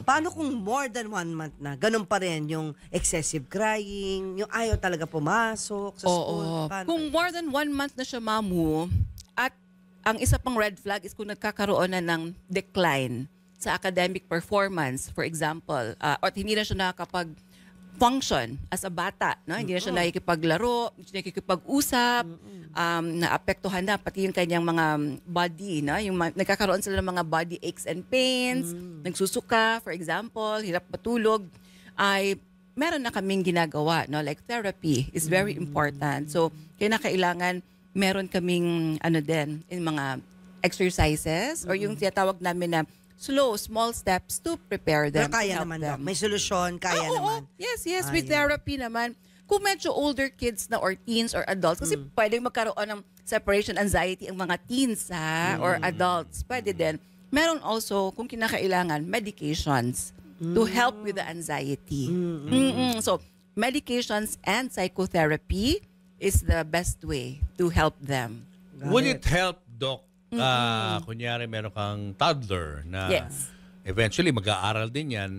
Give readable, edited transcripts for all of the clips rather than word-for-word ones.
Paano kung more than 1 month na, ganun pa rin yung excessive crying, yung ayaw talaga pumasok sa school? Paano? Kung more than 1 month na siya, mamu, at ang isa pang red flag is kung nagkakaroon na ng decline sa academic performance, for example, or hindi na siya nakakapag-function as a bata, no? Hindi na siya nakikipaglaro, hindi siya nakikipag-usap, naapektuhan na pati yung kanyang mga body, no? Yung nagkakaroon sila ng mga body aches and pains, nagsusuka, for example, hirap matulog, ay meron na kaming ginagawa, no? Like therapy is very important. So, kailangan meron kaming in mga exercises or yung tinatawag namin na small steps to prepare them. Pero kaya naman daw. May solusyon, kaya naman. Yes, with therapy naman. Kung medyo older kids na or teens or adults, kasi pwedeng magkaroon ng separation anxiety ang mga teens or adults. Pwede din. Meron also, kung kinakailangan, medications to help with the anxiety. So, medications and psychotherapy is the best way to help them. Would it help, Doc, kunyari meron kang toddler na eventually mag-aaral din yan,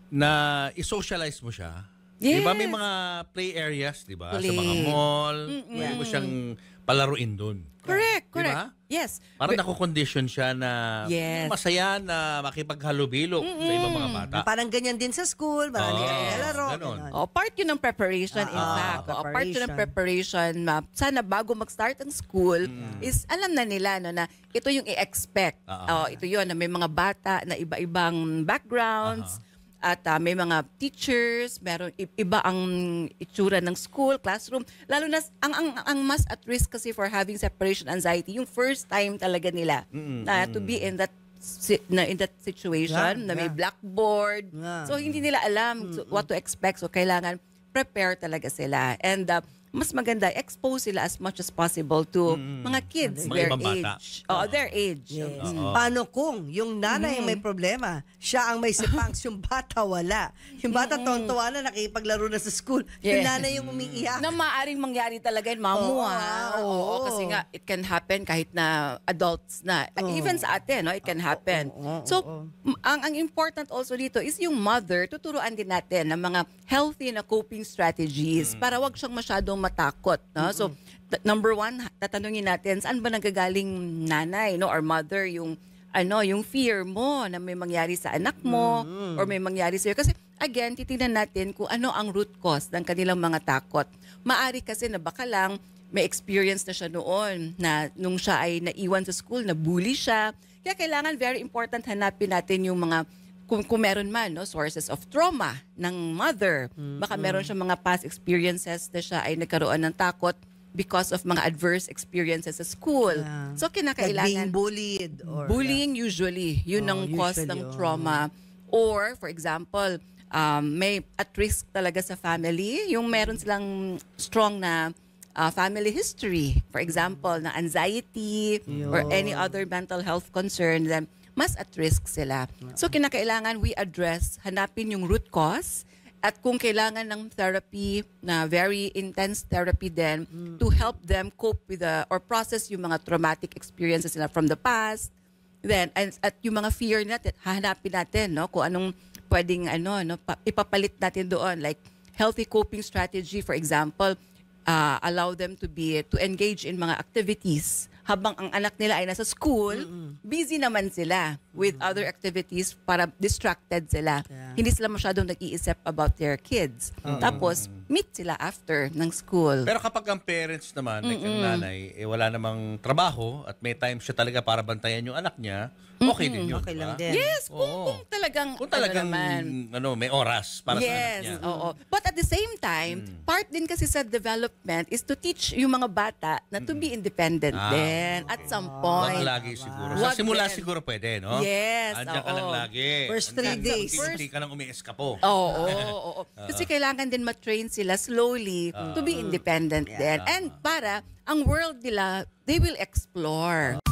na i-socialize mo siya? Yes. Diba may mga play areas, diba? Sa mga mall, pwede mo siyang palaruin dun. Correct. Diba? Yes. Parang nakukondition siya na masaya na makipaghalubilo sa ibang mga bata. Parang ganyan din sa school, marami kang lalaro. Part yun ng preparation, in fact. Part yun ng preparation. Sana bago mag-start ang school, is alam na nila no, na ito yung i-expect. Ito yun, na may mga bata na iba-ibang backgrounds, at may mga teachers, meron iba ang itsura ng school, classroom. Lalo na ang mas at risk kasi for having separation anxiety, yung first time talaga nila na to be in that situation na may blackboard. So hindi nila alam what to expect. So kailangan prepare talaga sila. And mas maganda, expose sila as much as possible to mga kids, their age. Their age. Yes. Paano kung yung nanay ang may problema, siya ang may sipangs, yung bata wala. Yung bata tontuwa na, nakipaglaro na sa school. Yung nanay yung umiiyak. Na maaring mangyari talaga yun, mamu. Kasi nga, it can happen kahit na adults na. Even sa atin, no, it can happen. So, ang important also dito is yung mother, tuturuan din natin ng mga healthy na coping strategies para wag siyang masyadong matakot, no? So number one, tatanungin natin saan ba nanggagaling nanay, no, or mother, yung yung fear mo na may mangyari sa anak mo or may mangyari sa iyo. Kasi again, titingnan natin kung ano ang root cause ng kanilang mga takot. Maari kasi na baka lang may experience na siya noon na nung siya ay naiwan sa school, na bully siya. Kaya kailangan, very important, hanapin natin yung mga kung meron man, no, sources of trauma ng mother. Baka meron siyang mga past experiences na siya ay nagkaroon ng takot because of mga adverse experiences sa school. So kinakailangan like being bullied or bullying usually, yun ang cause ng trauma. Or for example, may at risk talaga sa family, yung meron silang strong na family history, for example, na anxiety or any other mental health concern, then mas at risk sila. So kinakailangan we address, hanapin yung root cause, at kung kailangan ng therapy, na very intense therapy din, to help them cope with or process yung mga traumatic experiences nila from the past. Then at yung mga fear natin, hahanapin natin, no, kung anong pwedeng ipapalit natin doon, like healthy coping strategy, for example, allow them to engage in mga activities habang ang anak nila ay nasa school, busy naman sila with other activities para distracted sila. Hindi sila masyadong nag-iisip about their kids. Tapos, meet sila after ng school. Pero kapag ang parents naman, like ang nanay, wala namang trabaho at may time siya talaga para bantayan yung anak niya, okay din yun. Okay lang din. Yes, kung talagang may oras para sa anak niya. But at the same time, part din kasi sa development is to teach yung mga bata na to be independent din at some point. Wag lagi siguro. Sa simula siguro pwede, no? Yes. Andiyan ka lang lagi. First 3 days. Hindi ka lang umi-eskapo. Kasi kailangan din ma-train sila slowly to be independent din. And para ang world nila, they will explore.